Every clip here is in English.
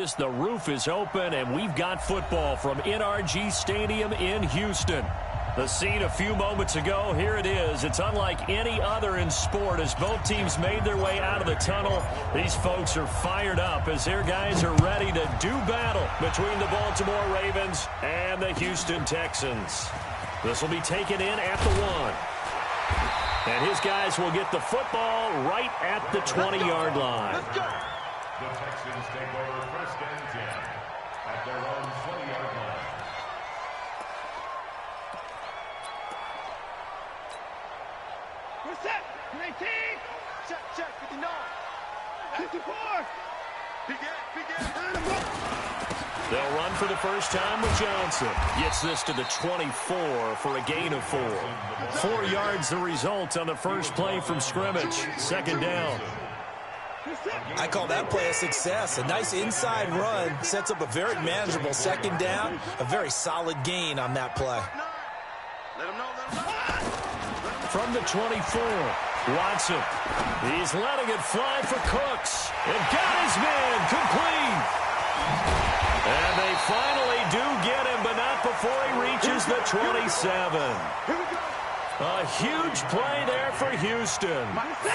The roof is open, and we've got football from NRG Stadium in Houston. The scene a few moments ago, here it is. It's unlike any other in sport as both teams made their way out of the tunnel. These folks are fired up as their guys are ready to do battle between the Baltimore Ravens and the Houston Texans. This will be taken in at the 1. And his guys will get the football right at the 20-yard line. Let's go. The Texans take over first and 10 at their own 20-yard line. We're set. 19. Check. 59. 54. Begin. They'll run for the first time with Johnson. Gets this to the 24 for a gain of 4. 4 yards the result on the first play from scrimmage. Second down. I call that play a success. A nice inside run sets up a very manageable second down. A very solid gain on that play. From the 24, Watson. He's letting it fly for Cooks. And got his man complete. And they finally do get him, but not before he reaches the 27. A huge play there for Houston.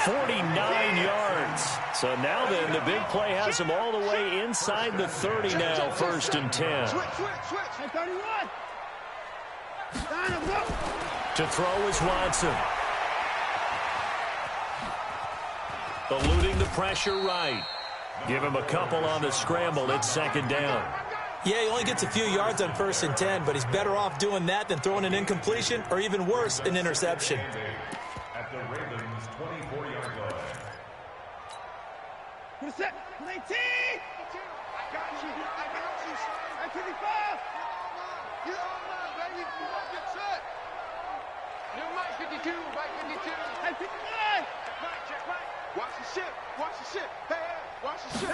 49 yards. So now then, the big play has him all the way inside the 30 now, first and 10. To throw is Watson. Eluding the pressure right. Give him a couple on the scramble. It's second down. Yeah, he only gets a few yards on first and 10, but he's better off doing that than throwing an incompletion or even worse, an interception. At the Ravens' 24-yard line. Who's set? 19. I got you. 55. You're on line, baby. Get set. New Mike 52. Mike 52. Hey, 59. Check Mike. Watch the ship. Hey, watch the ship.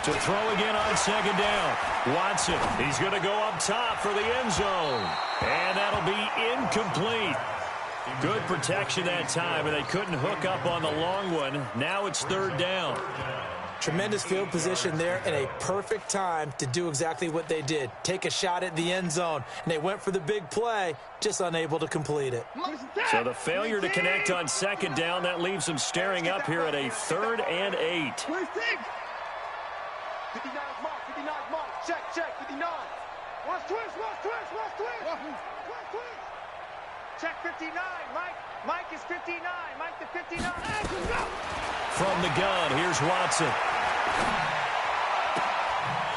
To throw again on second down. Watson, he's going to go up top for the end zone. And that'll be incomplete. Good protection that time, and they couldn't hook up on the long one. Now it's third down. Tremendous field position there and a perfect time to do exactly what they did. Take a shot at the end zone. And they went for the big play, just unable to complete it. So the failure to connect on second down, that leaves them staring up here at a 3rd and 8. 59 mark. Check. 59. Watch twist. Check 59. Mike is 59. Mike the 59. From the gun, here's Watson.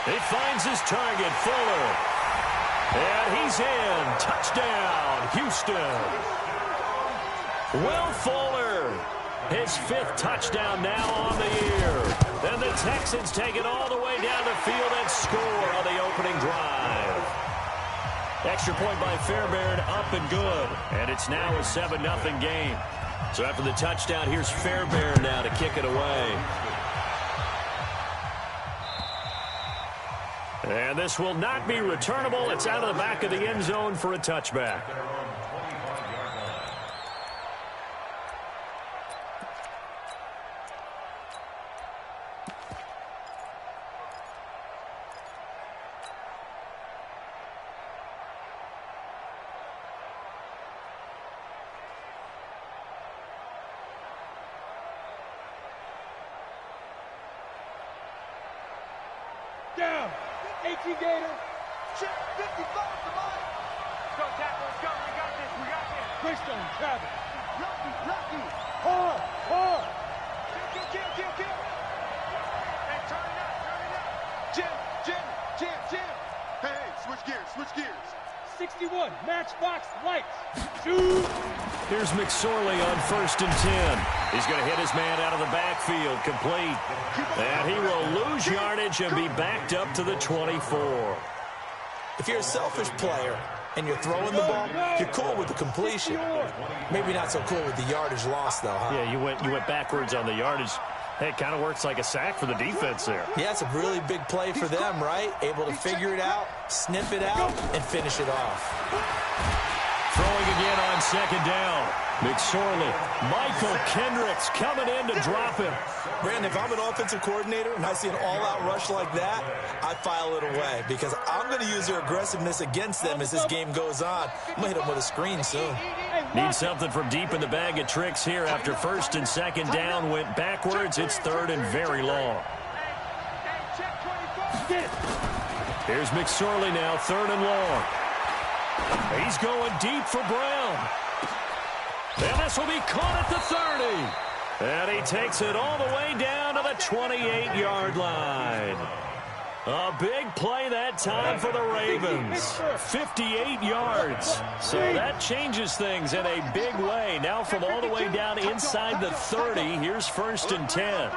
He finds his target, Fuller. And he's in. Touchdown, Houston. Will Fuller, his 5th touchdown now on the year. Then the Texans take it all the way down the field and score on the opening drive. Extra point by Fairbairn, up and good. And it's now a 7-0 game. So after the touchdown, here's Fairbairn now to kick it away. And this will not be returnable. It's out of the back of the end zone for a touchback. Down. 18 Gator. Check 55 to Mike. Go, tackle. Let's go. We got this. Quickstone, Travis. Lucky. Hard. Kill. Hey, turn it up. Jim. Hey, switch gears. 61, matchbox lights. Shoot. Here's McSorley on first and 10. He's going to hit his man out of the backfield, complete. And he will lose yardage and be backed up to the 24. If you're a selfish player and you're throwing the ball, you're cool with the completion. Maybe not so cool with the yardage loss, though, huh? Yeah, you went backwards on the yardage. Hey, it kind of works like a sack for the defense there. Yeah, it's a really big play for them, right? Able to figure it out, sniff it out, and finish it off. Throwing again on second down. McSorley. Michael Kendricks coming in to drop him. Brandon, if I'm an offensive coordinator and I see an all-out rush like that, I file it away because I'm going to use their aggressiveness against them as this game goes on. I'm going to hit them with a screen soon. Need something from deep in the bag of tricks here after first and second down went backwards. It's third and very long. Here's McSorley now, third and long. He's going deep for Brown. And this will be caught at the 30. And he takes it all the way down to the 28-yard line. A big play that time for the Ravens. 58 yards. So that changes things in a big way. Now from all the way down inside the 30, here's first and 10.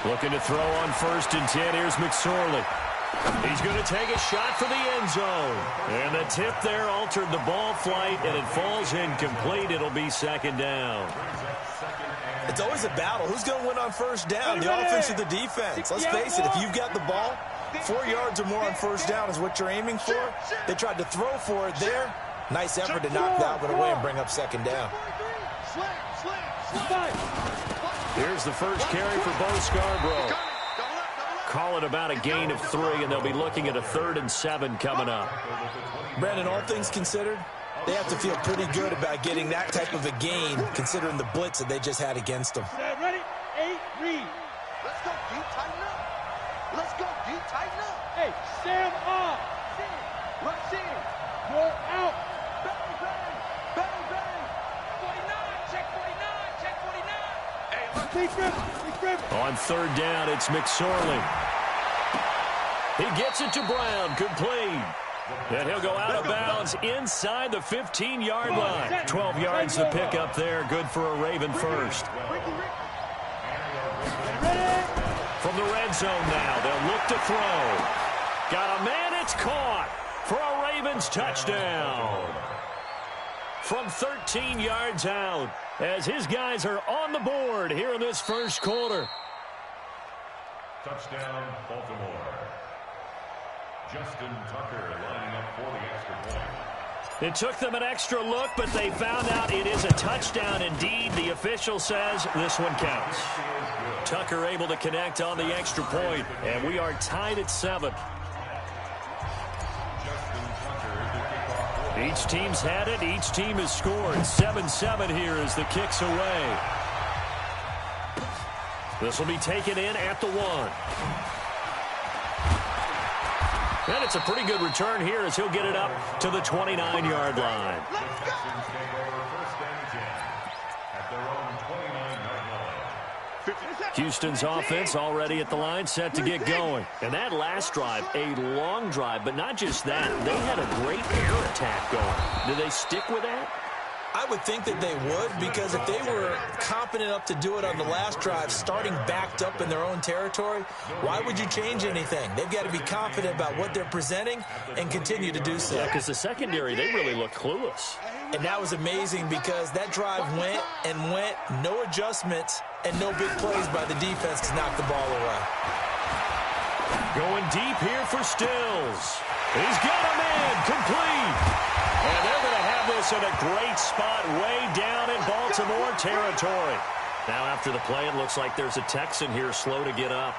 Looking to throw on first and 10. Here's McSorley. He's going to take a shot for the end zone. And the tip there altered the ball flight, and it falls incomplete. It'll be second down. It's always a battle. Who's going to win on first down, the offense or the defense? Let's face it, if you've got the ball, 4 yards or more on first down is what you're aiming for. They tried to throw for it there. Nice effort to knock that one away and bring up second down. Here's the first carry for Bo Scarborough. Call it about a gain of 3, and they'll be looking at a 3rd and 7 coming up. Brandon, all things considered, they have to feel pretty good about getting that type of a gain, considering the blitz that they just had against them. Ready? 8, read. Let's go, D. Tighten up. Let's go, D. Tighten up. Hey, Sam off. Rush in. Roll out. Bang, bang. Bang, bang. 49. Check 49. Check 49. Hey, look. Big grip. On third down, it's McSorley. He gets it to Brown. Complete. And he'll go out of bounds inside the 15-yard line. 12 yards to pick up there. Good for a Raven first. From the red zone now, they'll look to throw. Got a man, it's caught for a Ravens touchdown. From 13 yards out, as his guys are on the board here in this first quarter. Touchdown, Baltimore. Justin Tucker lining up for the extra point. It took them an extra look, but they found out it is a touchdown indeed. The official says this one counts. Tucker able to connect on the extra point, and we are tied at 7. Each team's had it. Each team has scored. 7-7 here as the kick's away. This will be taken in at the 1. And it's a pretty good return here as he'll get it up to the 29-yard line. Houston's offense already at the line, set to get going. And that last drive, a long drive, but not just that. They had a great air attack going. Do they stick with that? I would think that they would, because if they were confident enough to do it on the last drive, starting backed up in their own territory, why would you change anything? They've got to be confident about what they're presenting and continue to do so. Yeah, because the secondary, they really look clueless. And that was amazing because that drive went and went, no adjustments, and no big plays by the defense to knock the ball away. Going deep here for Stills. He's got a man, complete. And they're going to have this in a great spot way down in Baltimore territory. Now after the play, it looks like there's a Texan here slow to get up.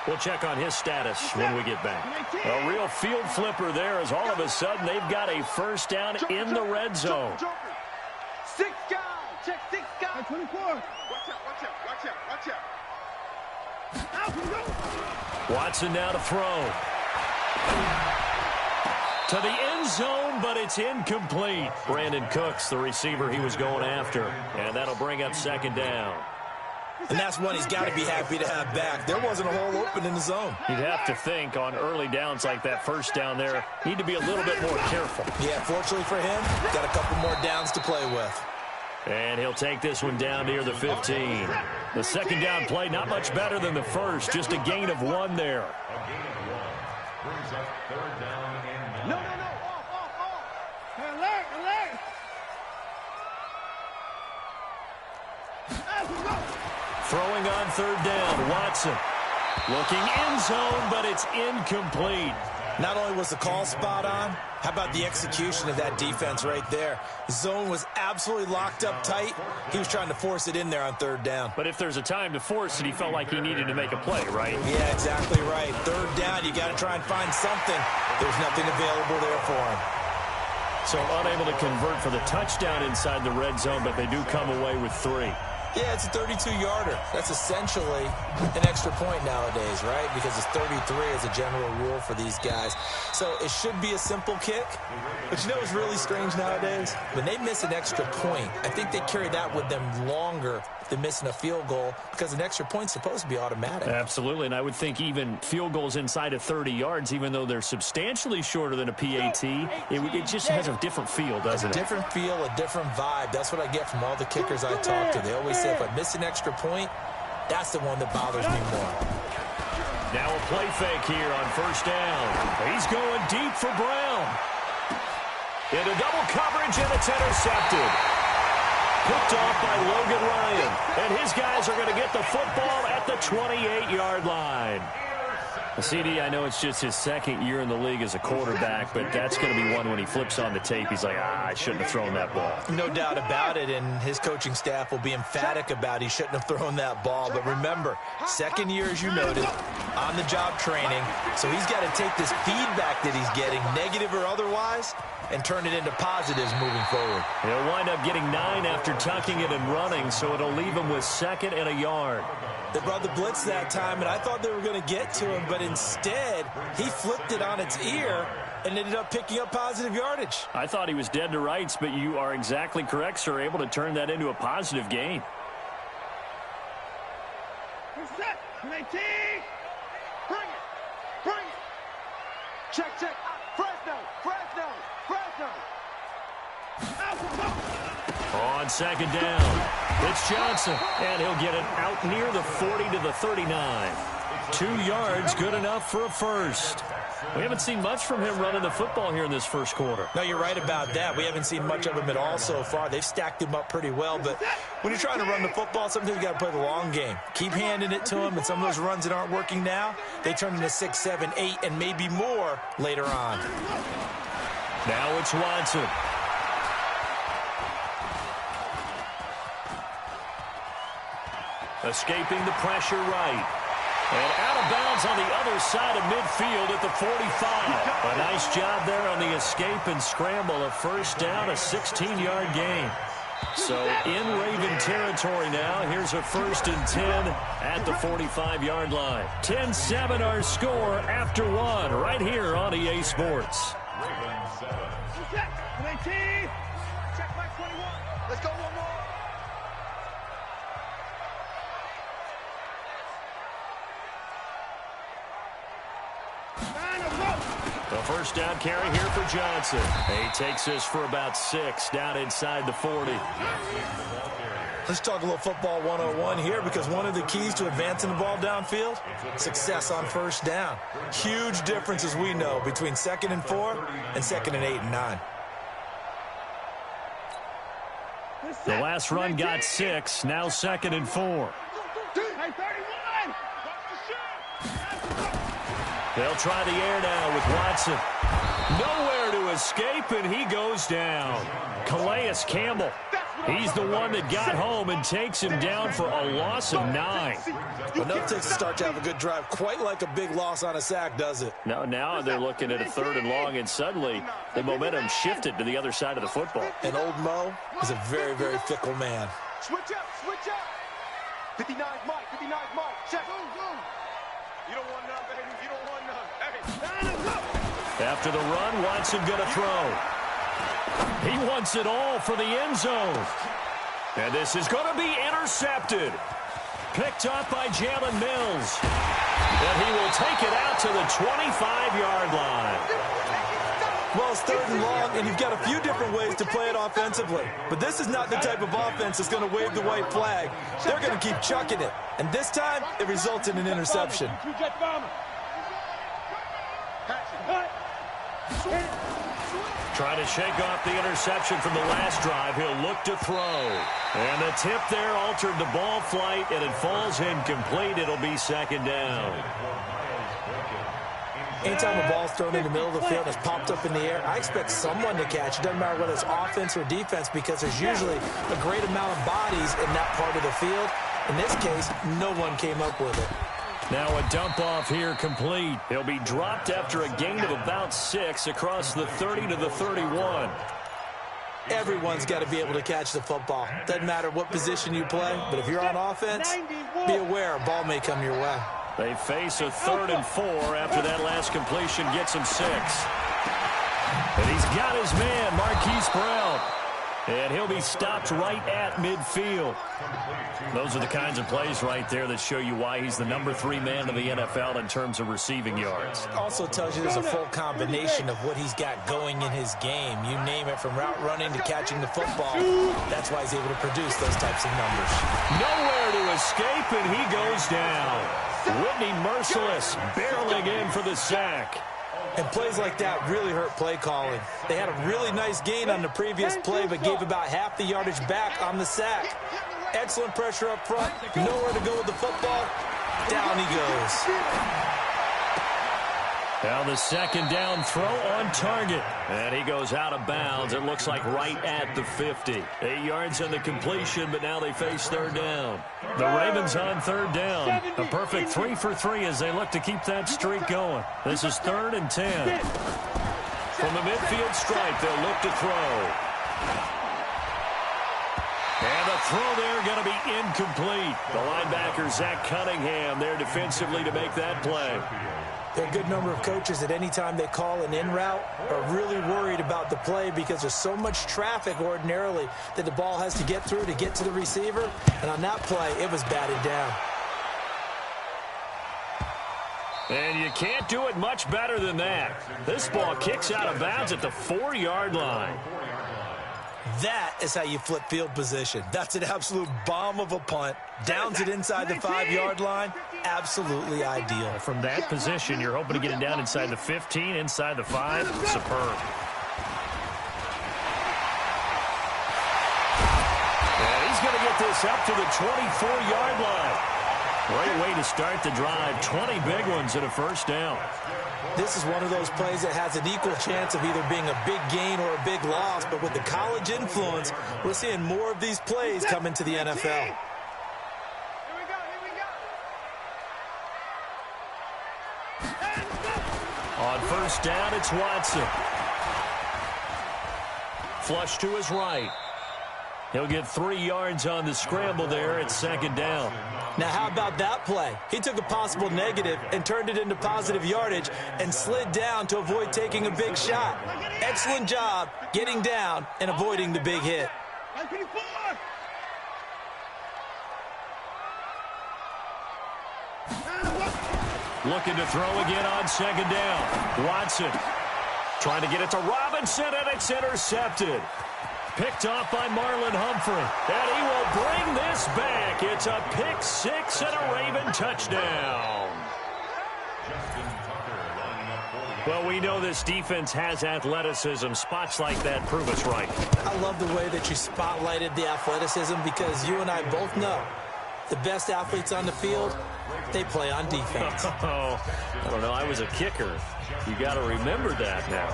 We'll check on his status when we get back. A real field flipper there as all of a sudden they've got a first down in the red zone. 6 guys. Check 6 guys. 24. Watch out, watch out, watch out, watch out. Watson now to throw. To the end zone, but it's incomplete. Brandon Cooks, the receiver he was going after. And that'll bring up second down. And that's one he's got to be happy to have back. There wasn't a hole open in the zone. You'd have to think on early downs like that first down there, need to be a little bit more careful. Yeah, fortunately for him, got a couple more downs to play with. And he'll take this one down near the 15. The second down play, not much better than the first, just a gain of 1 there. A gain of 1 brings up third down and 9. No. Off. Hey, alert. Throwing on third down, Watson. Looking end zone, but it's incomplete. Not only was the call spot on, how about the execution of that defense right there? The zone was absolutely locked up tight. He was trying to force it in there on third down. But if there's a time to force it, he felt like he needed to make a play, right? Yeah, exactly right. Third down, you got to try and find something. There's nothing available there for him. So unable to convert for the touchdown inside the red zone, but they do come away with 3. Yeah, it's a 32-yarder. That's essentially an extra point nowadays, right? Because it's 33 as a general rule for these guys. So it should be a simple kick. But you know what's really strange nowadays? When they miss an extra point, I think they carry that with them longer than missing a field goal because an extra point's supposed to be automatic. Absolutely, and I would think even field goals inside of 30 yards, even though they're substantially shorter than a PAT, it just has a different feel, doesn't it? A different feel, a different vibe. That's what I get from all the kickers I talk to. They always say if I miss an extra point, that's the one that bothers me more. Now a play fake here on first down. He's going deep for Brown. Into double coverage, and it's intercepted. Picked off by Logan Ryan. And his guys are going to get the football at the 28-yard line. CD, I know it's just his second year in the league as a quarterback, but that's going to be one when he flips on the tape. He's like, I shouldn't have thrown that ball. No doubt about it, and his coaching staff will be emphatic about he shouldn't have thrown that ball. But remember, second year, as you noted, on-the-job training, so he's got to take this feedback that he's getting, negative or otherwise, and turn it into positives moving forward. He'll wind up getting 9 after tucking it and running, so it'll leave him with 2nd and a yard. They brought the blitz that time, and I thought they were going to get to him, but instead, he flipped it on its ear and ended up picking up positive yardage. I thought he was dead to rights, but you are exactly correct, sir, able to turn that into a positive gain. Bring it. Bring it. Check. Fresno. On second down, it's Johnson, and he'll get it out near the 40 to the 39. 2 yards, good enough for a first. We haven't seen much from him running the football here in this first quarter. No, you're right about that. We haven't seen much of him at all so far. They've stacked him up pretty well, but when you're trying to run the football, sometimes you got to play the long game. Keep handing it to him, and some of those runs that aren't working now, they turn into 6, 7, 8, and maybe more later on. Now it's Watson. Escaping the pressure right. And out of bounds on the other side of midfield at the 45. A nice job there on the escape and scramble. A first down, a 16-yard gain. So in Raven territory now. Here's a 1st and 10 at the 45-yard line. 10-7 our score after 1 right here on EA Sports. Check my 21. Let's go one more. The first down carry here for Johnson. He takes this for about 6 down inside the 40. Let's talk a little football 101 here, because one of the keys to advancing the ball downfield, success on first down. Huge difference, as we know, between 2nd and 4 and 2nd and 8 and 9. The last run got 6, now 2nd and 4. They'll try the air now with Watson. Nowhere to escape, and he goes down. Calais Campbell. He's the one that got home and takes him down for a loss of 9. Enough takes a start to have a good drive. Quite like a big loss on a sack, does it? Now they're looking at a 3rd and long, and suddenly the momentum shifted to the other side of the football. And old Mo is a very, very fickle man. Switch up. 59 Mike. Check. You don't want none, baby. You don't want none. Hey. After the run, Watson going to throw. He wants it all for the end zone. And this is going to be intercepted. Picked up by Jalen Mills. And he will take it out to the 25-yard line. Well, it's 3rd and long, and you've got a few different ways to play it offensively. But this is not the type of offense that's going to wave the white flag. They're going to keep chucking it. And this time, it results in an interception. Trying to shake off the interception from the last drive. He'll look to throw. And the tip there altered the ball flight, and it falls incomplete. It'll be 2nd down. Anytime a ball's thrown in the middle of the field and it's popped up in the air, I expect someone to catch. It doesn't matter whether it's offense or defense, because there's usually a great amount of bodies in that part of the field. In this case, no one came up with it. Now a dump off here complete. He'll be dropped after a gain of about 6 across the 30 to the 31. Everyone's got to be able to catch the football. Doesn't matter what position you play, but if you're on offense, be aware a ball may come your way. They face a 3rd and 4 after that last completion gets him 6. And he's got his man, Marquise Brown. And he'll be stopped right at midfield. Those are the kinds of plays right there that show you why he's the number 3 man in the NFL in terms of receiving yards. Also tells you there's a full combination of what he's got going in his game. You name it, from route running to catching the football. That's why he's able to produce those types of numbers. Nowhere to escape, and he goes down. Whitney Merciless barreling in for the sack. And plays like that really hurt play calling. They had a really nice gain on the previous play, but gave about half the yardage back on the sack. Excellent pressure up front. Nowhere to go with the football. Down he goes. Now the 2nd down throw on target. And he goes out of bounds. It looks like right at the 50. 8 yards on the completion, but now they face 3rd down. The Ravens on 3rd down. A perfect 3 for 3 as they look to keep that streak going. This is 3rd and 10. From the midfield stripe, they'll look to throw. And the throw there going to be incomplete. The linebacker, Zach Cunningham, there defensively to make that play. There are a good number of coaches that any time they call an in route are really worried about the play, because there's so much traffic ordinarily that the ball has to get through to get to the receiver. And on that play, it was batted down. And you can't do it much better than that. This ball kicks out of bounds at the 4-yard line. That is how you flip field position. That's an absolute bomb of a punt. Downs it inside the 5-yard line. Absolutely ideal. From that position, you're hoping to get it down inside the 15, inside the 5. Superb. And he's going to get this up to the 24-yard line. Great way to start the drive. 20 big ones and a 1st down. This is one of those plays that has an equal chance of either being a big gain or a big loss, but with the college influence, we're seeing more of these plays come into the NFL. Here we go. On 1st down, it's Watson. Flush to his right. He'll get 3 yards on the scramble there at 2nd down. Now, how about that play? He took a possible negative and turned it into positive yardage and slid down to avoid taking a big shot. Excellent job getting down and avoiding the big hit. Looking to throw again on 2nd down. Watson trying to get it to Robinson, and it's intercepted. Picked off by Marlon Humphrey. And he will bring this back. It's a pick 6 and a Raven touchdown. Well, we know this defense has athleticism. Spots like that prove us right. I love the way that you spotlighted the athleticism, because you and I both know the best athletes on the field, they play on defense. Oh, I don't know. I was a kicker. You got to remember that now.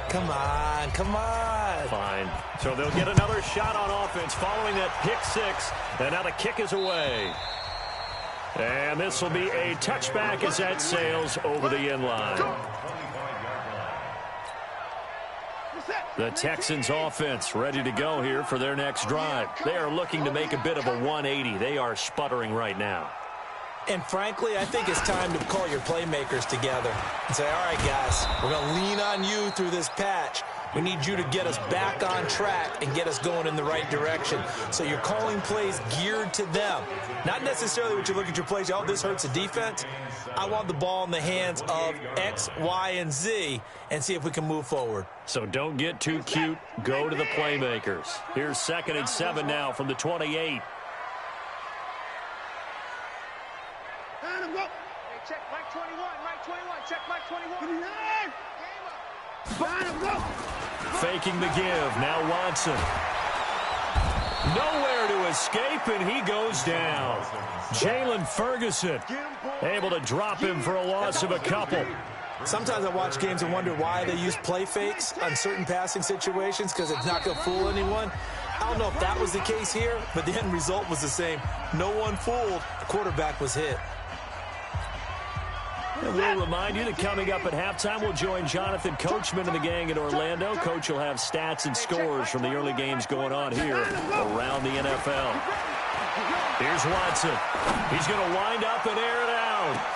Come on, come on. Fine. So they'll get another shot on offense following that pick 6. And now the kick is away. And this will be a touchback as that sails over the end line. The Texans offense ready to go here for their next drive. They are looking to make a bit of a 180. They are sputtering right now. And frankly, I think it's time to call your playmakers together and say, all right, guys, we're going to lean on you through this patch. We need you to get us back on track and get us going in the right direction. So you're calling plays geared to them. Not necessarily what you look at your plays, oh, this hurts the defense. I want the ball in the hands of X, Y, and Z and see if we can move forward. So don't get too cute. Go to the playmakers. Here's 2nd and 7 now from the 28. Check Mike 21, Mike 21, check Mike 21. Faking the give, now Watson. Nowhere to escape, and he goes down. Jalen Ferguson able to drop him for a loss of a couple. Sometimes I watch games and wonder why they use play fakes on certain passing situations because it's not going to fool anyone. I don't know if that was the case here, but the end result was the same. No one fooled. The quarterback was hit. And we'll remind you that coming up at halftime, we'll join Jonathan Coachman and the gang in Orlando. Coach will have stats and scores from the early games going on here around the NFL. Here's Watson. He's going to wind up and air it out.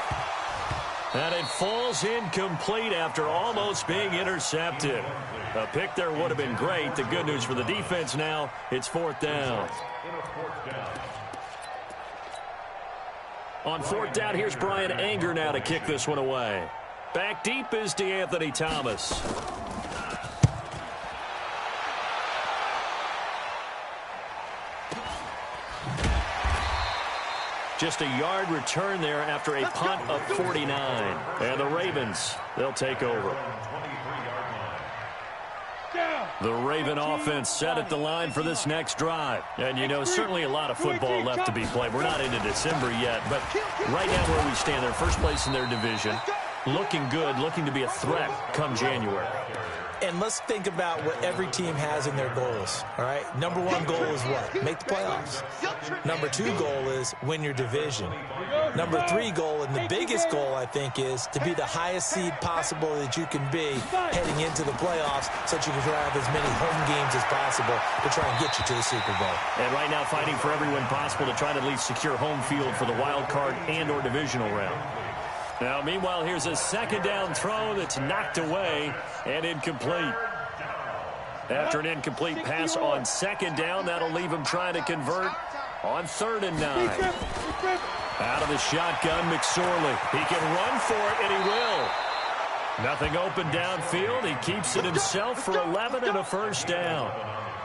And it falls incomplete after almost being intercepted. A pick there would have been great. The good news for the defense now, it's 4th down. On 4th down, here's Brian Anger now to kick this one away. Back deep is DeAnthony Thomas. Just a yard return there after a punt of 49. And the Ravens, they'll take over. The Raven offense set at the line for this next drive. And, you know, certainly a lot of football left to be played. We're not into December yet, but right now where we stand, they're first place in their division. Looking good, looking to be a threat come January. And let's think about what every team has in their goals, all right? Number 1 goal is what? Make the playoffs. Number 2 goal is win your division. Number 3 goal, and the biggest goal, I think, is to be the highest seed possible that you can be heading into the playoffs so that you can have as many home games as possible to try and get you to the Super Bowl. And right now fighting for every win possible to try to at least secure home field for the wild card and or divisional round. Now, meanwhile, here's a 2nd down throw that's knocked away and incomplete. After an incomplete pass on 2nd down, that'll leave him trying to convert on 3rd and 9. Out of the shotgun, McSorley. He can run for it, and he will. Nothing open downfield. He keeps it himself for 11 and a 1st down.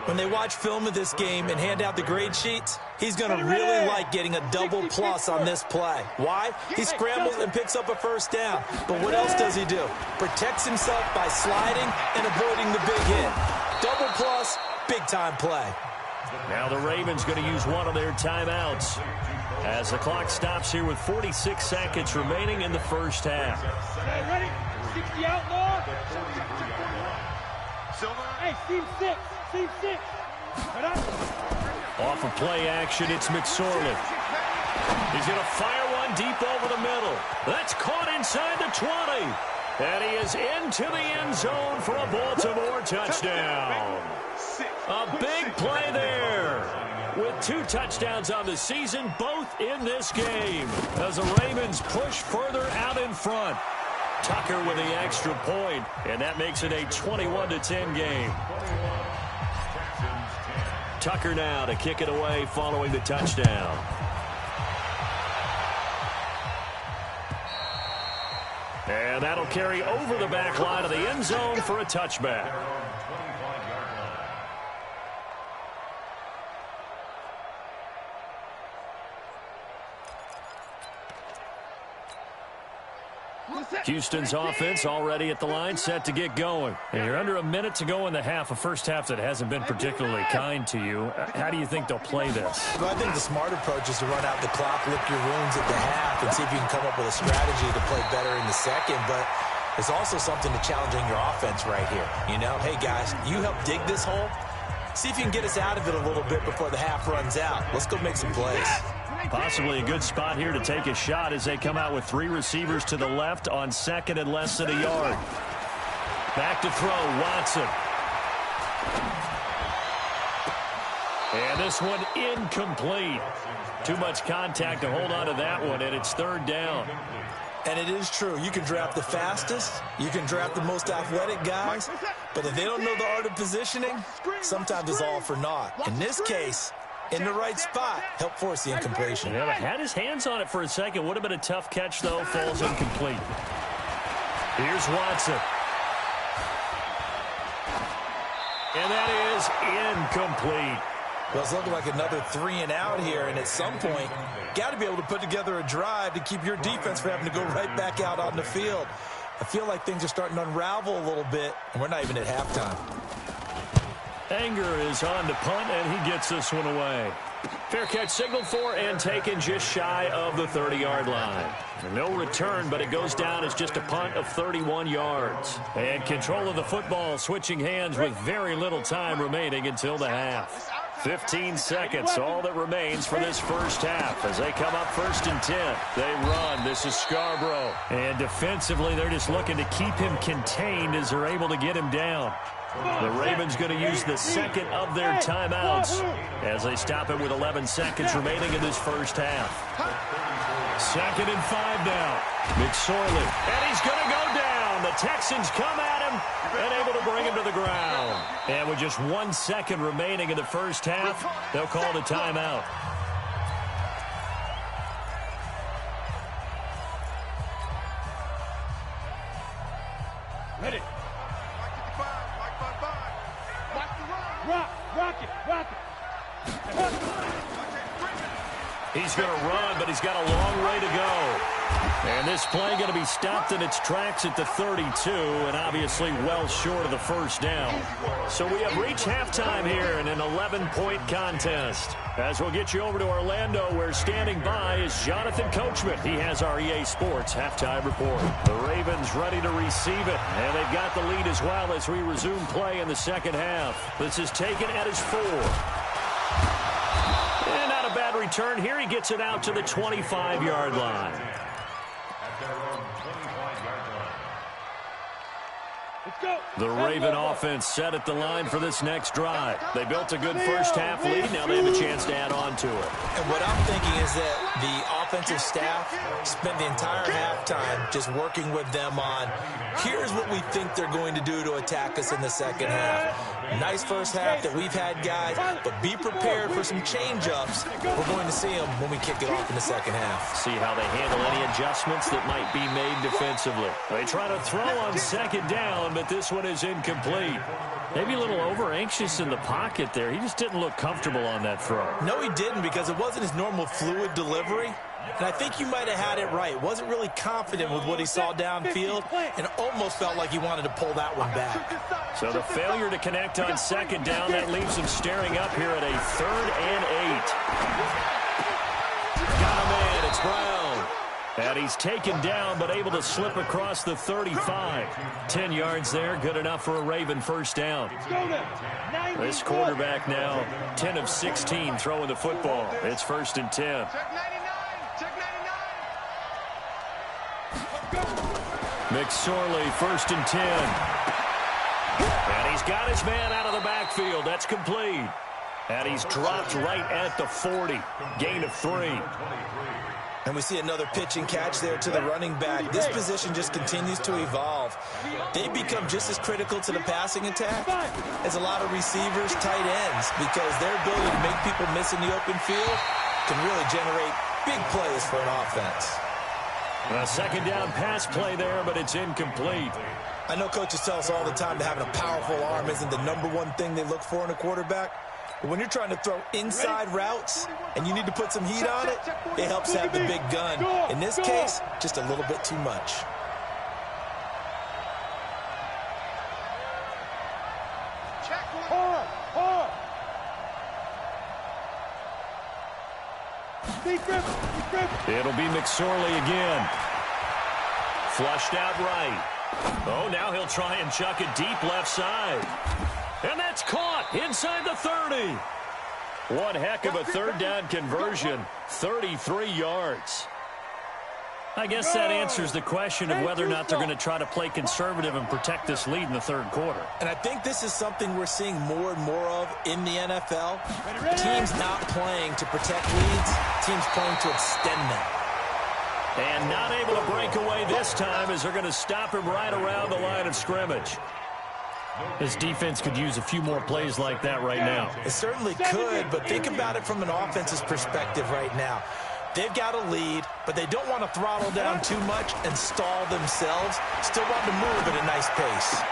When they watch film of this game and hand out the grade sheets, he's going to really like getting a double plus on this play. Why? He scrambles and picks up a 1st down. But what else does he do? Protects himself by sliding and avoiding the big hit. Double plus, big-time play. Now the Ravens going to use one of their timeouts as the clock stops here with 46 seconds remaining in the 1st half. Ready? 60 outlaw. Hey, team 6. Team 6. Off of play action, it's McSorley. He's going to fire one deep over the middle. That's caught inside the 20. And he is into the end zone for a Baltimore touchdown. A big play there. With 2 touchdowns on the season, both in this game. As the Ravens push further out in front. Tucker with the extra point, and that makes it a 21-10 game. Tucker now to kick it away following the touchdown. And that'll carry over the back line of the end zone for a touchback. Houston's offense already at the line, set to get going. And you're under a minute to go in the half, a first half that hasn't been particularly kind to you. How do you think they'll play this? Well, I think the smart approach is to run out the clock, lick your wounds at the half, and see if you can come up with a strategy to play better in the second. But there's also something to challenging your offense right here. You know, hey, guys, you help dig this hole. See if you can get us out of it a little bit before the half runs out. Let's go make some plays. Possibly a good spot here to take a shot as they come out with 3 receivers to the left on 2nd and less than a yard. Back to throw, Watson. And this one incomplete. Too much contact to hold on to that one, and it's 3rd down. And it is true. You can draft the fastest. You can draft the most athletic guys. But if they don't know the art of positioning, sometimes it's all for naught. In this case, in the right spot, help force the incompletion. Yeah, had his hands on it for a second. Would have been a tough catch, though. Falls incomplete. Here's Watson. And that is incomplete. Well, it's looking like another 3 and out here, and at some point, got to be able to put together a drive to keep your defense from having to go right back out on the field. I feel like things are starting to unravel a little bit, and we're not even at halftime. Anger is on to punt, and he gets this one away. Fair catch signaled for and taken just shy of the 30-yard line. No return, but it goes down as just a punt of 31 yards. And control of the football switching hands with very little time remaining until the half. 15 seconds, all that remains for this first half. As they come up 1st and 10, they run. This is Scarborough. And defensively, they're just looking to keep him contained as they're able to get him down. The Ravens going to use the second of their timeouts as they stop it with 11 seconds remaining in this first half. 2nd and 5 now. McSorley. And he's going to go down. The Texans come at him and able to bring him to the ground. And with just 1 second remaining in the first half, they'll call the timeout. Ready. Rock it. He's going to run, but he's got a long way to go. And this play going to be stopped in its tracks at the 32, and obviously well short of the first down. So we have reached halftime here in an 11-point contest. As we'll get you over to Orlando, where standing by is Jonathan Coachman. He has our EA Sports halftime report. The Ravens ready to receive it, and they've got the lead as well as we resume play in the second half. This is taken at his 4. And not a bad return here. He gets it out to the 25-yard line. At their own 25-yard line. Let's go. The Raven offense set at the line for this next drive. They built a good first half lead. Now they have a chance to add on to it. And what I'm thinking is that the offensive staff spent the entire halftime just working with them on, here's what we think they're going to do to attack us in the second half. Nice first half that we've had, guys, but be prepared for some change-ups. We're going to see them when we kick it off in the second half. See how they handle any adjustments that might be made defensively. They try to throw on second down, but this one is incomplete. Maybe a little over-anxious in the pocket there. He just didn't look comfortable on that throw. No, he didn't, because it wasn't his normal fluid delivery. And I think you might have had it right. Wasn't really confident with what he saw downfield and almost felt like he wanted to pull that one back. So the failure to connect on second down, that leaves him staring up here at a 3rd and 8. Got a man, it's Brown. And he's taken down, but able to slip across the 35. 10 yards there, good enough for a Raven first down. This quarterback now, 10 of 16 throwing the football. It's 1st and 10. McSorley, 1st and 10. And he's got his man out of the backfield. That's complete. And he's dropped right at the 40. Gain of 3. And we see another pitch and catch there to the running back. This position just continues to evolve. They become just as critical to the passing attack as a lot of receivers, tight ends, because their ability to make people miss in the open field can really generate big plays for an offense. A second down pass play there, but it's incomplete. I know coaches tell us all the time that having a powerful arm isn't the #1 thing they look for in a quarterback. But when you're trying to throw inside routes and you need to put some heat on it, it helps to have the big gun. In this case, just a little bit too much. It'll be McSorley again. Flushed out right. Oh, now he'll try and chuck it deep left side. And that's caught inside the 30. One heck of a 3rd down conversion. 33 yards. I guess that answers the question of whether or not they're going to try to play conservative and protect this lead in the 3rd quarter. And I think this is something we're seeing more and more of in the NFL. Teams not playing to protect leads, teams playing to extend them. And not able to break away this time as they're going to stop him right around the line of scrimmage. This defense could use a few more plays like that right now. It certainly could, but think about it from an offense's perspective right now. They've got a lead, but they don't want to throttle down too much and stall themselves. Still want to move at a nice pace.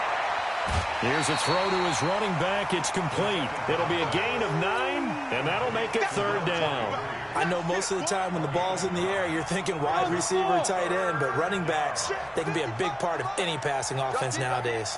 Here's a throw to his running back. It's complete. It'll be a gain of 9, and that'll make it 3rd down. I know most of the time when the ball's in the air, you're thinking wide receiver, tight end, but running backs, they can be a big part of any passing offense nowadays.